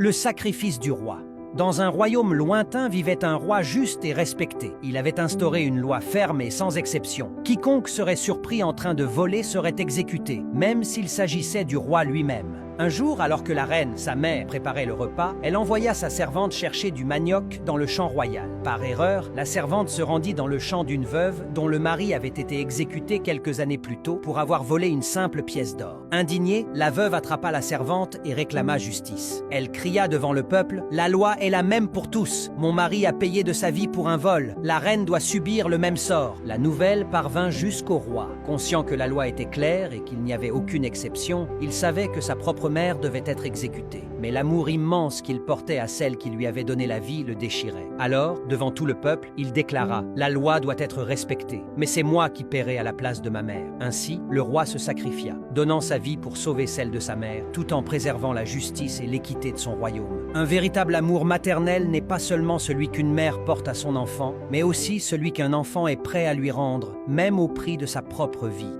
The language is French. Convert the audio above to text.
Le sacrifice du roi. Dans un royaume lointain vivait un roi juste et respecté. Il avait instauré une loi ferme et sans exception. Quiconque serait surpris en train de voler serait exécuté, même s'il s'agissait du roi lui-même. Un jour, alors que la reine, sa mère, préparait le repas, elle envoya sa servante chercher du manioc dans le champ royal. Par erreur, la servante se rendit dans le champ d'une veuve dont le mari avait été exécuté quelques années plus tôt pour avoir volé une simple pièce d'or. Indignée, la veuve attrapa la servante et réclama justice. Elle cria devant le peuple « La loi est la même pour tous. Mon mari a payé de sa vie pour un vol. La reine doit subir le même sort. » La nouvelle parvint jusqu'au roi. Conscient que la loi était claire et qu'il n'y avait aucune exception, il savait que sa propre mère devait être exécutée. Mais l'amour immense qu'il portait à celle qui lui avait donné la vie le déchirait. Alors, devant tout le peuple, il déclara « La loi doit être respectée, mais c'est moi qui paierai à la place de ma mère. » Ainsi, le roi se sacrifia, donnant sa vie pour sauver celle de sa mère, tout en préservant la justice et l'équité de son royaume. Un véritable amour maternel n'est pas seulement celui qu'une mère porte à son enfant, mais aussi celui qu'un enfant est prêt à lui rendre, même au prix de sa propre vie.